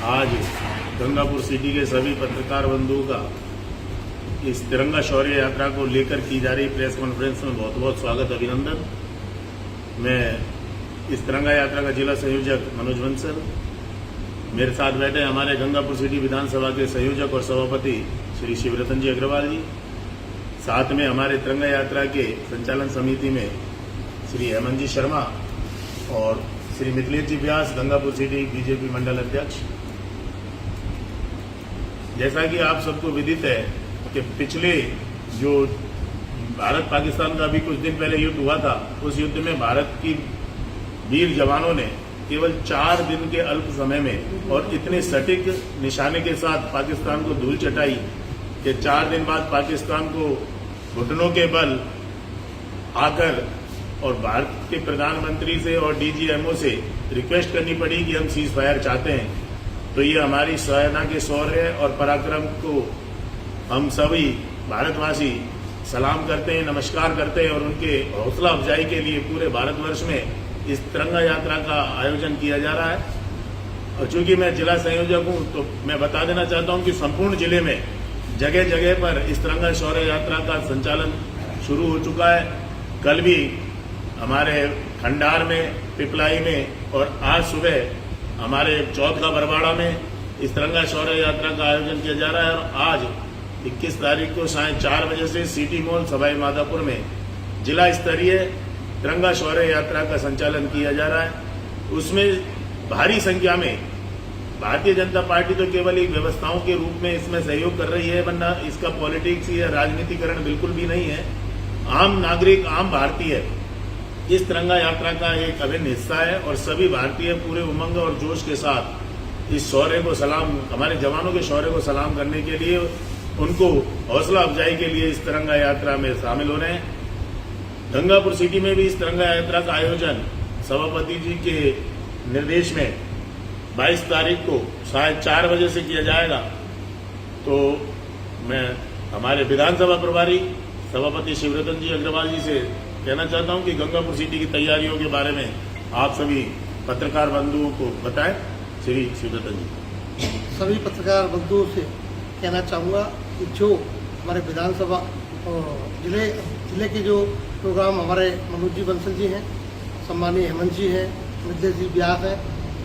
आज गंगापुर सिटी के सभी पत्रकार बंधुओं का इस तिरंगा शौर्य यात्रा को लेकर की जा रही प्रेस कॉन्फ्रेंस में बहुत बहुत स्वागत, अभिनंदन। मैं इस तिरंगा यात्रा का जिला संयोजक मनोज बंसल, मेरे साथ बैठे हमारे गंगापुर सिटी विधानसभा के संयोजक और सभापति श्री शिवरतन जी अग्रवाल जी, साथ में हमारे तिरंगा यात्रा के संचालन समिति में श्री हेमंत जी शर्मा और श्री मिथिलेश जी व्यास, गंगापुर सिटी बीजेपी मंडल अध्यक्ष। जैसा कि आप सबको विदित है कि पिछले जो भारत पाकिस्तान का भी कुछ दिन पहले युद्ध हुआ था, उस युद्ध में भारत की वीर जवानों ने केवल 4 दिन के अल्प समय में और इतने सटीक निशाने के साथ पाकिस्तान को धूल चटाई कि 4 दिन बाद पाकिस्तान को घुटनों के बल आकर और भारत के प्रधानमंत्री से और डीजीएमओ से रिक्वेस्ट करनी पड़ी कि हम सीज फायर चाहते हैं। तो ये हमारी सेना के शौर्य और पराक्रम को हम सभी भारतवासी सलाम करते हैं, नमस्कार करते हैं और उनके हौसला अफजाई के लिए पूरे भारतवर्ष में इस तिरंगा यात्रा का आयोजन किया जा रहा है। और चूंकि मैं जिला संयोजक हूं तो मैं बता देना चाहता हूं कि संपूर्ण जिले में जगह जगह पर इस तिरंगा शौर्य यात्रा का संचालन शुरू हो चुका है। कल भी हमारे खंडार में, पिपलाई में और आज सुबह हमारे चौथ का बरवाड़ा में इस तिरंगा शौर्य यात्रा का आयोजन किया जा रहा है। और आज 21 तारीख को सायं 4 बजे से सिटी मॉल सवाई माधोपुर में जिला स्तरीय तिरंगा शौर्य यात्रा का संचालन किया जा रहा है। उसमें भारी संख्या में भारतीय जनता पार्टी तो केवल एक व्यवस्थाओं के रूप में इसमें सहयोग कर रही है, वरना इसका पॉलिटिक्स या राजनीतिकरण बिल्कुल भी नहीं है। आम नागरिक, आम भारतीय इस तिरंगा यात्रा का एक अभिन्न हिस्सा है और सभी भारतीय पूरे उमंग और जोश के साथ इस शौर्य को सलाम, हमारे जवानों के शौर्य को सलाम करने के लिए, उनको हौसला अफजाई के लिए इस तिरंगा यात्रा में शामिल हो रहे हैं। गंगापुर सिटी में भी इस तिरंगा यात्रा का आयोजन सभापति जी के निर्देश में 22 तारीख को सायं 4 बजे से किया जाएगा। तो मैं हमारे विधानसभा प्रभारी सभापति शिवरतन जी अग्रवाल जी से कहना चाहता हूं कि गंगापुर सिटी की तैयारियों के बारे में आप सभी पत्रकार बंधुओं को बताएं। श्री शिवरतन जी। सभी पत्रकार बंधुओं से कहना चाहूँगा कि जो हमारे विधानसभा जिले के जो प्रोग्राम हमारे मनोज जी बंसल जी हैं, सम्मानीय हेमंत जी हैं, मिथिलेश जी व्यास हैं,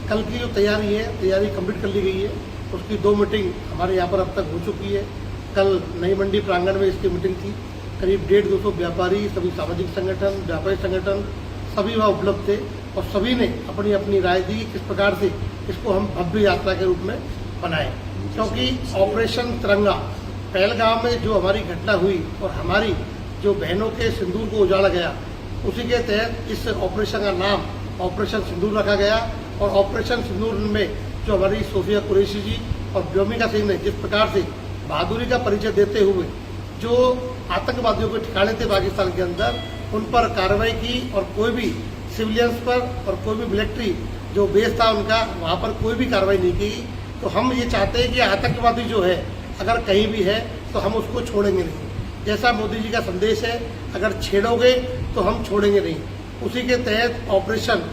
कल की जो तैयारी कंप्लीट कर ली गई है। उसकी 2 मीटिंग हमारे यहाँ पर अब तक हो चुकी है। कल नई मंडी प्रांगण में इसकी मीटिंग थी। करीब 150-200 व्यापारी, सभी सामाजिक संगठन, व्यापारी संगठन सभी वहाँ उपलब्ध थे और सभी ने अपनी अपनी राय दी किस प्रकार से इसको हम भव्य यात्रा के रूप में बनाएं। क्योंकि ऑपरेशन तिरंगा पहलगाम में जो हमारी घटना हुई और हमारी जो बहनों के सिंदूर को उजाड़ा गया, उसी के तहत इस ऑपरेशन का नाम ऑपरेशन सिंदूर रखा गया। और ऑपरेशन सिंदूर में जो हमारी सोफिया कुरैशी जी और व्योमिका सिंह ने जिस प्रकार से बहादुरी का परिचय देते हुए जो आतंकवादियों के ठिकाने थे पाकिस्तान के अंदर, उन पर कार्रवाई की और कोई भी सिविलियंस पर और कोई भी मिलिट्री जो बेस था उनका, वहाँ पर कोई भी कार्रवाई नहीं की। तो हम ये चाहते हैं कि आतंकवादी जो है अगर कहीं भी है तो हम उसको छोड़ेंगे नहीं। जैसा मोदी जी का संदेश है, अगर छेड़ोगे तो हम छोड़ेंगे नहीं। उसी के तहत ऑपरेशन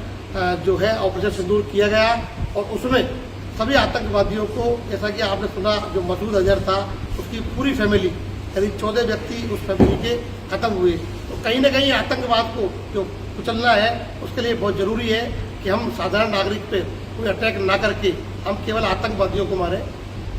जो है ऑपरेशन सिंदूर किया गया और उसमें सभी आतंकवादियों को, जैसा कि आपने सुना, जो मसूद अजहर था उसकी पूरी फैमिली, करीब 14 व्यक्ति उस फैमिली के खत्म हुए। तो कहीं ना कहीं आतंकवाद को जो कुचलना है उसके लिए बहुत जरूरी है कि हम साधारण नागरिक पे कोई अटैक ना करके हम केवल आतंकवादियों को मारें।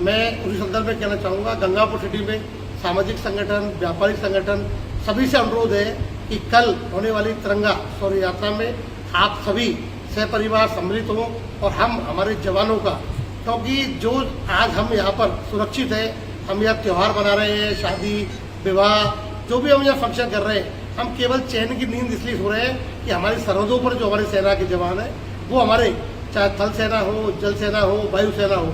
मैं उसी संदर्भ में कहना चाहूँगा, गंगापुर सिटी में सामाजिक संगठन, व्यापारिक संगठन सभी से अनुरोध है कि कल होने वाली तिरंगा शौर्य यात्रा में आप सभी सहपरिवार सम्मिलित हों और हम हमारे जवानों का, क्योंकि जो आज हम यहाँ पर सुरक्षित है, हम यहाँ त्यौहार मना रहे हैं, शादी विवाह जो भी हम यहाँ फंक्शन कर रहे हैं, हम केवल चैन की नींद इसलिए सो रहे हैं कि हमारी सरहदों पर जो हमारी सेना के जवान है वो हमारे, चाहे थल सेना हो, जल सेना हो, वायु सेना हो,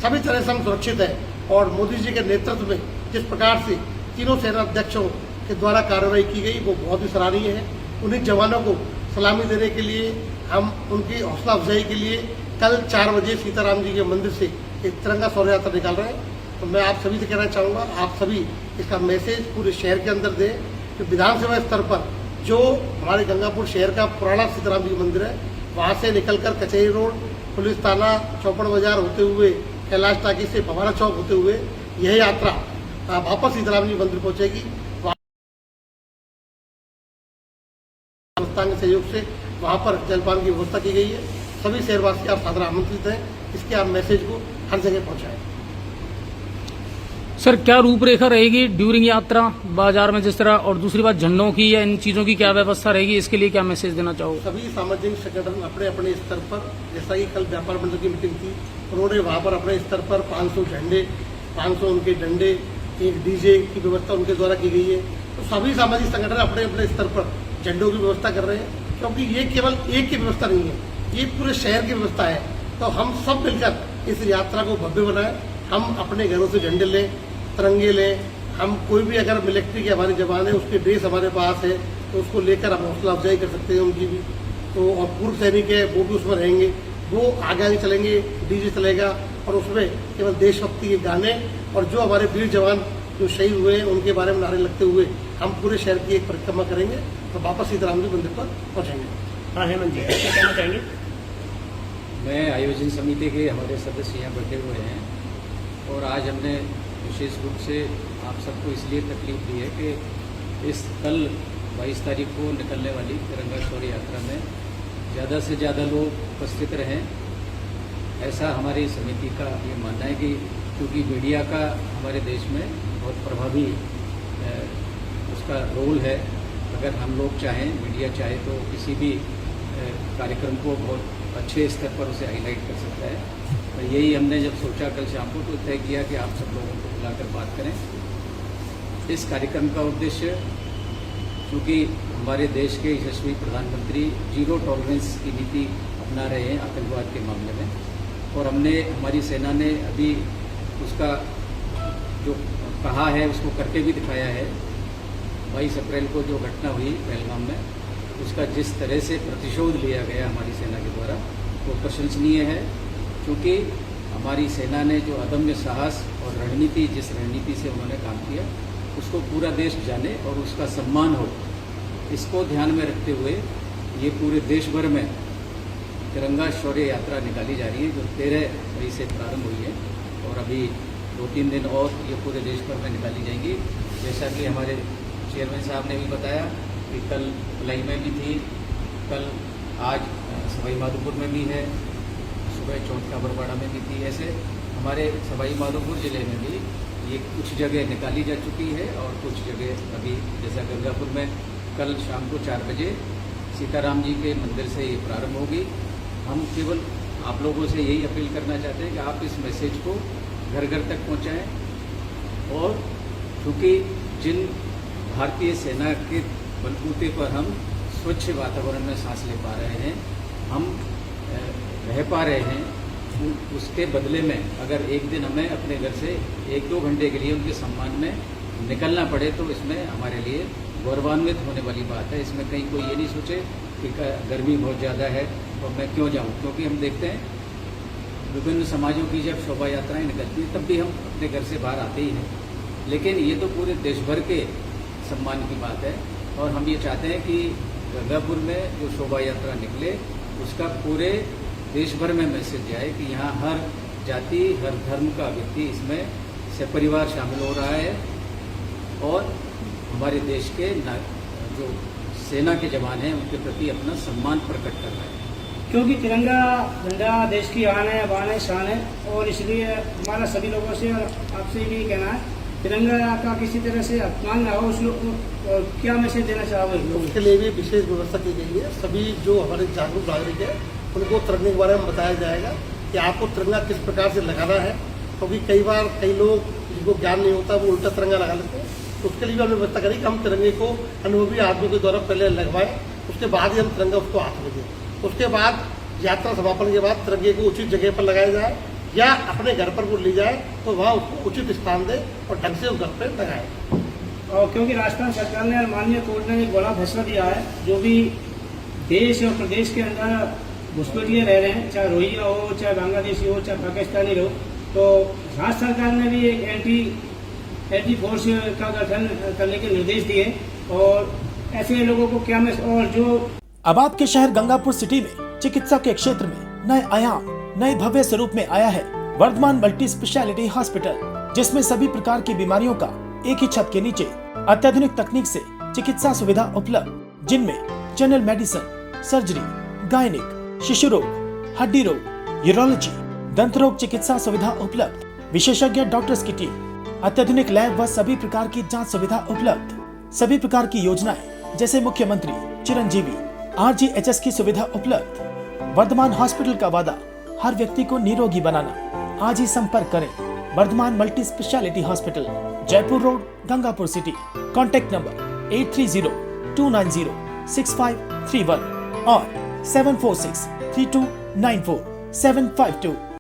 सभी तरह से हम सुरक्षित हैं। और मोदी जी के नेतृत्व में जिस प्रकार से तीनों सेना अध्यक्षों के द्वारा कार्रवाई की गई वो बहुत ही सराहनीय है। उन्हीं जवानों को सलामी देने के लिए, हम उनकी हौसला अफजाई के लिए कल 4 बजे सीताराम जी के मंदिर से एक तिरंगा शौर्य यात्रा निकाल रहे हैं। तो मैं आप सभी से कहना चाहूँगा, आप सभी इसका मैसेज पूरे शहर के अंदर दें कि विधानसभा स्तर पर जो हमारे गंगापुर शहर का पुराना सीताराम जी मंदिर है, वहाँ से निकलकर कचहरी रोड, पुलिस थाना चौपड़ बाजार होते हुए कैलाश टाकी से पवारा चौक होते हुए यह यात्रा वापस सीताराम जी मंदिर पहुंचेगी। संस्थान के सहयोग से वहां पर जलपान की व्यवस्था की गई है। सभी शहरवासी आप सादर आमंत्रित हैं, इसके आप मैसेज को हर जगह पहुंचाएं। सर, क्या रूपरेखा रहेगी ड्यूरिंग यात्रा बाजार में जिस तरह, और दूसरी बात झंडों की या इन चीजों की क्या व्यवस्था रहेगी, इसके लिए क्या मैसेज देना चाहोगे? सभी सामाजिक संगठन अपने अपने स्तर पर, जैसा कि कल व्यापार मंडल की मीटिंग थी, उन्होंने वहां पर अपने स्तर पर 500 झंडे, 500 उनके डंडे, एक डीजे की व्यवस्था उनके द्वारा की गई है। तो सभी सामाजिक संगठन अपने अपने स्तर पर झंडों की व्यवस्था कर रहे हैं, क्योंकि ये केवल एक की व्यवस्था नहीं है, ये पूरे शहर की व्यवस्था है। तो हम सब मिलकर इस यात्रा को भव्य बनाएं। हम अपने घरों से झंडे लें, तिरंगे लें। हम कोई भी अगर मिलिट्री के हमारे जवान है, उसकी ड्रेस हमारे पास है, तो उसको लेकर हम हौसला अफजाई कर सकते हैं उनकी भी। तो और पूर्व सैनिक है वो भी उसमें रहेंगे, वो आगे चलेंगे, डीजे चलेगा और उसमें केवल देशभक्ति के गाने और जो हमारे वीर जवान जो शहीद हुए हैं उनके बारे में नारे लगते हुए हम पूरे शहर की एक परिक्रमा करेंगे तो वापस सीताराम जी मंदिर पर पहुंचेंगे। हाँ हेमंत जी, क्या कहना चाहेंगे? मैं आयोजन समिति के हमारे सदस्य यहाँ बैठे हुए हैं और आज हमने विशेष रूप से आप सबको इसलिए तकलीफ दी है कि इस कल 22 तारीख को निकलने वाली तिरंगा शौर्य यात्रा में ज़्यादा से ज़्यादा लोग उपस्थित रहें, ऐसा हमारी समिति का ये मानना है। कि क्योंकि मीडिया का हमारे देश में बहुत प्रभावी उसका रोल है। अगर हम लोग चाहें, मीडिया चाहे तो किसी भी कार्यक्रम को बहुत अच्छे स्तर पर उसे हाईलाइट कर सकता है। और यही हमने जब सोचा कल शाम को, तो तय किया कि आप सब लोगों को बुलाकर बात करें। इस कार्यक्रम का उद्देश्य, चूँकि हमारे देश के यशस्वी प्रधानमंत्री जीरो टॉलरेंस की नीति अपना रहे हैं आतंकवाद के मामले में, और हमारी सेना ने अभी उसका जो कहा है उसको करके भी दिखाया है। 22 अप्रैल को जो घटना हुई पहलगाम में, उसका जिस तरह से प्रतिशोध लिया गया हमारी सेना के द्वारा, वो प्रशंसनीय है। क्योंकि हमारी सेना ने जो अदम्य साहस और रणनीति, जिस रणनीति से उन्होंने काम किया, उसको पूरा देश जाने और उसका सम्मान हो, इसको ध्यान में रखते हुए ये पूरे देश भर में तिरंगा शौर्य यात्रा निकाली जा रही है, जो 13 मई से प्रारंभ हुई है और अभी 2-3 दिन और ये पूरे देश भर में निकाली जाएंगी। जैसा कि हमारे चेयरमैन साहब ने भी बताया कि कल भिलाई में भी थी, कल आज सवाई माधोपुर में भी है, सुबह चौथ बरवाड़ा में भी थी। ऐसे हमारे सवाई माधोपुर जिले में भी ये कुछ जगह निकाली जा चुकी है और कुछ जगह अभी, जैसा गंगापुर में कल शाम को 4 बजे सीताराम जी के मंदिर से ये प्रारंभ होगी। हम केवल आप लोगों से यही अपील करना चाहते हैं कि आप इस मैसेज को घर घर तक पहुंचाएं। और क्योंकि जिन भारतीय सेना के बलबूते पर हम स्वच्छ वातावरण में सांस ले पा रहे हैं, हम रह पा रहे हैं, उसके बदले में अगर एक दिन हमें अपने घर से 1-2 घंटे के लिए उनके सम्मान में निकलना पड़े, तो इसमें हमारे लिए गौरवान्वित होने वाली बात है। इसमें कहीं कोई ये नहीं सोचे कि गर्मी बहुत ज़्यादा है और मैं क्यों जाऊं। क्योंकि हम देखते हैं विभिन्न समाजों की जब शोभा यात्राएं निकलती हैं, तब भी हम अपने घर से बाहर आते ही हैं। लेकिन ये तो पूरे देश भर के सम्मान की बात है और हम ये चाहते हैं कि गंगापुर में जो शोभा यात्रा निकले, उसका पूरे देश भर में मैसेज जाए कि यहाँ हर जाति, हर धर्म का व्यक्ति इसमें सपरिवार शामिल हो रहा है और हमारे देश के जो सेना के जवान हैं उनके प्रति अपना सम्मान प्रकट कर रहे हैं। क्योंकि तिरंगा झंडा देश की आन है, बान है, शान है, और इसलिए हमारा सभी लोगों से और आपसे भी कहना है, तिरंगा का किसी तरह से अपमान ना हो। उसको क्या मैसेज देना चाहोगे? उसके लिए भी विशेष व्यवस्था की गई है। सभी जो हमारे जागरूक नागरिक है उनको तिरंगे के बारे में बताया जाएगा कि आपको तिरंगा किस प्रकार से लगाना है। क्योंकि कई बार कई लोग जिनको ज्ञान नहीं होता वो उल्टा तिरंगा लगा लेते हैं। तो उसके लिए भी हमने व्यवस्था करी कि हम तिरंगे को अनुभवी आदमियों के द्वारा पहले लगवाएं, उसके बाद ही हम तिरंगा उसको हाथ में दें। उसके बाद यात्रा समापन के बाद तिरंगे को उचित जगह पर लगाया जाए या अपने घर पर वो ले जाए तो वहाँ उसको उचित स्थान दे और ढंग से उस घर पर लगाए। और क्योंकि राजस्थान सरकार ने और माननीय कोर्ट ने एक बड़ा फैसला दिया है, जो भी देश और प्रदेश के अंदर घुसपैठिए रह रहे हैं, चाहे रोहिंग्या हो, चाहे बांग्लादेशी हो, चाहे पाकिस्तानी हो, तो राज्य सरकार ने भी एक एंटी फोर्स का गठन करने के निर्देश दिए। और ऐसे लोगों को क्या और जो अब आपके शहर गंगापुर सिटी में चिकित्सा के क्षेत्र में नए आयाम, नए भव्य स्वरूप में आया है वर्धमान मल्टी स्पेशलिटी हॉस्पिटल, जिसमें सभी प्रकार की बीमारियों का एक ही छत के नीचे अत्याधुनिक तकनीक से चिकित्सा सुविधा उपलब्ध, जिनमें जनरल मेडिसिन, सर्जरी, गायनिक, शिशु रोग, हड्डी रोग, यूरोलॉजी, दंत रोग चिकित्सा सुविधा उपलब्ध, विशेषज्ञ डॉक्टर्स की टीम, अत्याधुनिक लैब व सभी प्रकार की जांच सुविधा उपलब्ध, सभी प्रकार की योजनाएं जैसे मुख्यमंत्री चिरंजीवी RGHS की सुविधा उपलब्ध। वर्धमान हॉस्पिटल का वादा हर व्यक्ति को निरोगी बनाना। आज ही संपर्क करें Vardhman multi speciality hospital, Jaipur road, Gangapur city. Contact number 8302906531 और 7463294752।